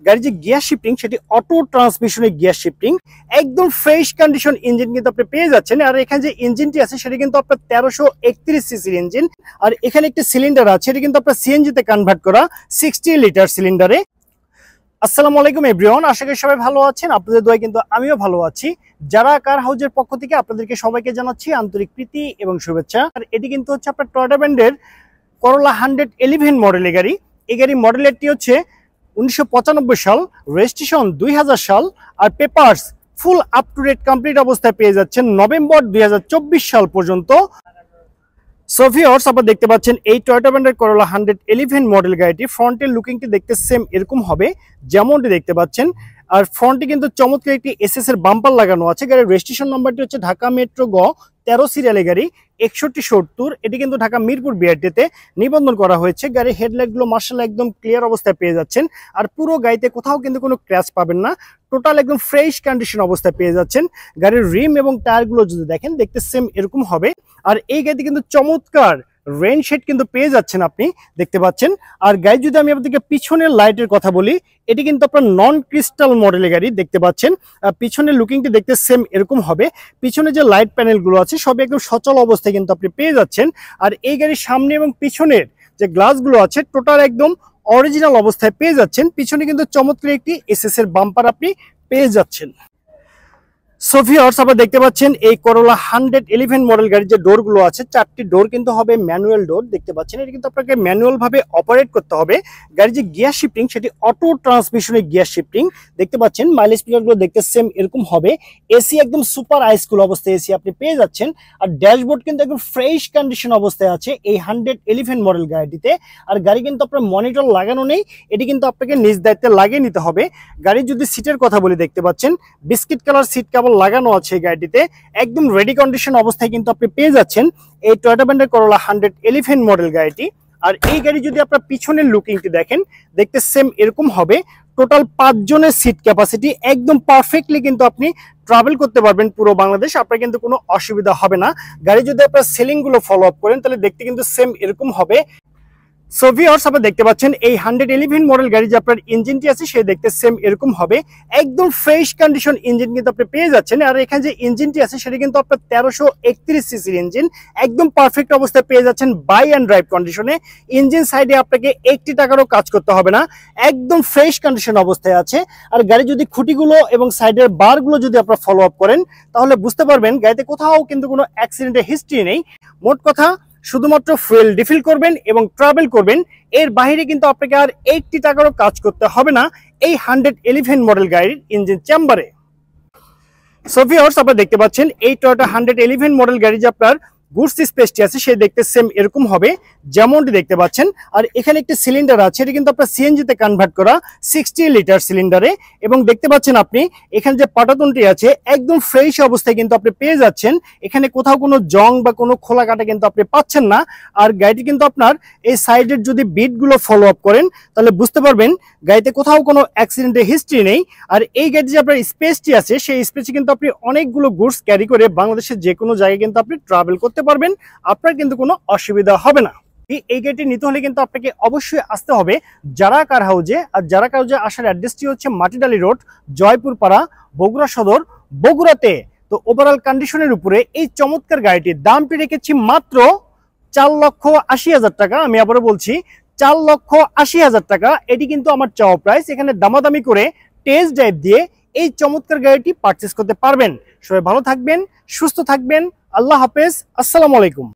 গাড়ির যে gear shifting সেটি অটো ট্রান্সমিশনের গিয়ার শিফটিং, একদম ফ্রেশ কন্ডিশন ইঞ্জিন কিন্তু আপনি পেয়ে যাচ্ছেন। আর এখানে যে ইঞ্জিনটি আছে সেটা কিন্তু আপনার 1331 সিসির ইঞ্জিন। আর এখানে একটি সিলিন্ডার আছে, এটা কিন্তু আপনার সিএনজি তে কনভার্ট করা 60 লিটার সিলিন্ডারে। আসসালামু আলাইকুম এভরিওয়ান, আশা করি সবাই ভালো আছেন। আপনাদের দোয়ায় কিন্তু আমিও ভালো আছি। যারা কার হাউজের পক্ষ থেকে আপনাদেরকে সবাইকে জানাচ্ছি আন্তরিক প্রীতি এবং শুভেচ্ছা। আর এটি কিন্তু হচ্ছে আপনার টয়োটা ব্র্যান্ডের করোলা 111 মডেলের গাড়ি। এই গাড়ি মডেলেরটি হচ্ছে 1995 সাল, রেজিস্ট্রেশন 2000 সাল, আর papers full up to date complete অবস্থায় পেয়ে যাচ্ছেন নভেম্বর 2024 সাল পর্যন্ত। সো ভিউয়ার্স, আপনারা দেখতে পাচ্ছেন এই টয়োটা ব্র্যান্ডের করোলা 111 মডেল গাড়িটি ফ্রন্টের লুকিংটি দেখতে সেম এরকম হবে যেমনটি দেখতে পাচ্ছেন। আর ফ্রন্টে কিন্তু চমৎকার একটি এসএস এর বাম্পার লাগানো আছে। গাড়ির রেজিস্ট্রেশন নাম্বারটি হচ্ছে ঢাকা মেট্রো গ 13 সিরিয়ালের গাড়ি 6170। এটি কিন্তু ঢাকা মিরপুর বিআরটিতে নিবন্ধন করা হয়েছে। গাড়ির হেডলাইট গুলো মার্শাল্লাহ একদম ক্লিয়ার অবস্থায় পেয়ে যাচ্ছেন। আর পুরো গাড়িতে কোথাও কিন্তু কোনো ক্র্যাশ পাবেন না, টোটাল একদম ফ্রেশ কন্ডিশন অবস্থায় পেয়ে যাচ্ছেন। গাড়ির রিম এবং টায়ার গুলো যদি দেখেন দেখতে সেম এরকম হবে। আর এই গাড়িতে কিন্তু চমৎকার রেইন শেড কিন্তু পেয়ে যাচ্ছেন আপনি দেখতে পাচ্ছেন। আর গাড়ি যদি আমি আপনাদেরকে পিছনের লাইটের কথা বলি, এটি কিন্তু আপনার নন ক্রিস্টাল মডেলের গাড়ি দেখতে পাচ্ছেন। পিছনের লুকিংটি দেখতে সেম এরকম হবে। পিছনে যে লাইট প্যানেল গুলো আছে সবই একদম সচল অবস্থায় কিন্তু আপনি পেয়ে যাচ্ছেন। আর এই গাড়ির সামনে এবং পিছনের যে গ্লাসগুলো আছে টোটাল একদম অরিজিনাল অবস্থায় পেয়ে যাচ্ছেন। পিছনে কিন্তু চমৎকার একটি এসএস এর বাম্পার আপনি পেয়ে যাচ্ছেন। সো ভিউয়ার্স, আপনারা দেখতে পাচ্ছেন এই করোলা 111 মডেল গাড়ির যে ডোর গুলো আছে, 4টি ডোর কিন্তু হবে ম্যানুয়াল ডোর দেখতে পাচ্ছেন। এটা কিন্তু আপনাকে ম্যানুয়াল ভাবে অপারেট করতে হবে। গাড়ির যে গিয়ার শিফটিং সেটি অটো ট্রান্সমিশনের গিয়ার শিফটিং দেখতে পাচ্ছেন। মাইলেজ মিটার গুলো দেখতে সেম এরকম হবে। এসি একদম সুপার আইসকুল অবস্থায় এসি আপনি পেয়ে যাচ্ছেন। আর ড্যাশবোর্ড কিন্তু একদম ফ্রেশ কন্ডিশন অবস্থায় আছে এই 111 মডেল গাড়িটিতে। আর গাড়ি কিন্তু আপনার মনিটর লাগানো নেই, এটি কিন্তু আপনাকে নিজ দায়িত্বে লাগিয়ে নিতে হবে। গাড়ির যদি সিটের কথা বলি দেখতে পাচ্ছেন বিস্কিট কালার সিট কভার লাগানো আছে গাড়িটিতে, একদম রেডি কন্ডিশন অবস্থায় কিন্তু আপনি পেয়ে যাচ্ছেন এই টয়োটা ব্র্যান্ডের করোলা 111 মডেল গাড়িটি। আর এই গাড়ি যদি আপনার পিছনের লুকিংটি দেখেন দেখতে সেম এরকম হবে। টোটাল 5 জনের সিট ক্যাপাসিটি, একদম পারফেক্টলি কিন্তু আপনি ট্রাভেল করতে পারবেন পুরো বাংলাদেশ, আপনার কিন্তু কোনো অসুবিধা হবে না। গাড়ি যদি আপনার সেলিং গুলো ফলো আপ করেন তাহলে দেখতে কিন্তু সেম এরকম হবে। সো ভিউয়ার্স, আপনারা দেখতে পাচ্ছেন এই 111 মডেল গাড়ি যে আপনার ইঞ্জিনটি আছে সে দেখতে সেম এরকম হবে। একদম ফ্রেশ কন্ডিশন ইঞ্জিন কিন্তু আপনি পেয়ে যাচ্ছেন। আর এখানে যে ইঞ্জিনটি আছে সেটা কিন্তু আপনার 1331 সিসির ইঞ্জিন, একদম পারফেক্ট অবস্থায় পেয়ে যাচ্ছেন বাই অ্যান্ড ড্রাইভ কন্ডিশনে। ইঞ্জিন সাইডে আপনাকে 1 টাকারও কাজ করতে হবে না, একদম ফ্রেশ কন্ডিশন অবস্থায় আছে। আর গাড়ি যদি খুঁটিগুলো এবং সাইডের বারগুলো যদি আপনারা ফলো আপ করেন তাহলে বুঝতে পারবেন গাড়িতে কোথাও কিন্তু কোনো অ্যাক্সিডেন্টের হিস্ট্রি নেই। মোট কথা শুধুমাত্র ফুয়েল রিফিল করবেন এবং ট্রাভেল করবেন, এর বাইরে কিন্তু আপনাকে আর 80 টাকারও কাজ করতে হবে না এই 111 মডেল গাড়ির ইঞ্জিন চেম্বারে। সো ভিউয়ার্স, আপনারা দেখতে পাচ্ছেন এই টয়োটা 111 মডেল গাড়ি যে আপনার গুডস স্পেসটি আছে সে দেখতে সেম এরকম হবে যেমনটি দেখতে পাচ্ছেন। আর এখানে একটি সিলিন্ডার আছে, এটা কিন্তু আপনার সিএনজি তে কনভার্ট করা 60 লিটার সিলিন্ডারে। এবং দেখতে পাচ্ছেন আপনি এখানে যে পাটাতনটি আছে একদম ফ্রেশ অবস্থায় কিন্তু আপনি পেয়ে যাচ্ছেন। এখানে কোথাও কোনো জং বা কোনো খোলা কাটা কিন্তু আপনি পাচ্ছেন না। আর গাড়িটি কিন্তু আপনার এই সাইডের যদি বিটগুলো ফলো আপ করেন তাহলে বুঝতে পারবেন গাড়িতে কোথাও কোনো অ্যাক্সিডেন্টের হিস্ট্রি নেই। আর এই গাড়িতে যে আপনার স্পেসটি আছে সেই স্পেসে কিন্তু আপনি অনেকগুলো গুডস ক্যারি করে বাংলাদেশের যে কোনো জায়গায় কিন্তু আপনি ট্রাভেল করতে পারবেন, আপনার কিন্তু কোনো অসুবিধা হবে না। এই গাড়িটি নিতে হলে কিন্তু আপনাকে অবশ্যই আসতে হবে যারা কার হাউজে। আর যারা কার হাউজে আসার অ্যাড্রেসটি হচ্ছে মাটিডালি রোড, জয়পুর পাড়া, বগুড়া সদর, বগুড়াতে। তো ওভারঅল কন্ডিশনের উপরে এই চমৎকার গাড়িটির দামটি রেখেছি মাত্র 4,80,000 টাকা। আমি আবারও বলছি 4,80,000 টাকা। এটি কিন্তু আমার চাওয়া প্রাইস। এখানে দামাদামি করে টেস্ট ড্রাইভ দিয়ে এই চমৎকার গাড়িটি পারচেস করতে পারবেন। সবাই ভালো থাকবেন, সুস্থ থাকবেন, আল্লাহ হাফেজ, আসসালামু আলাইকুম।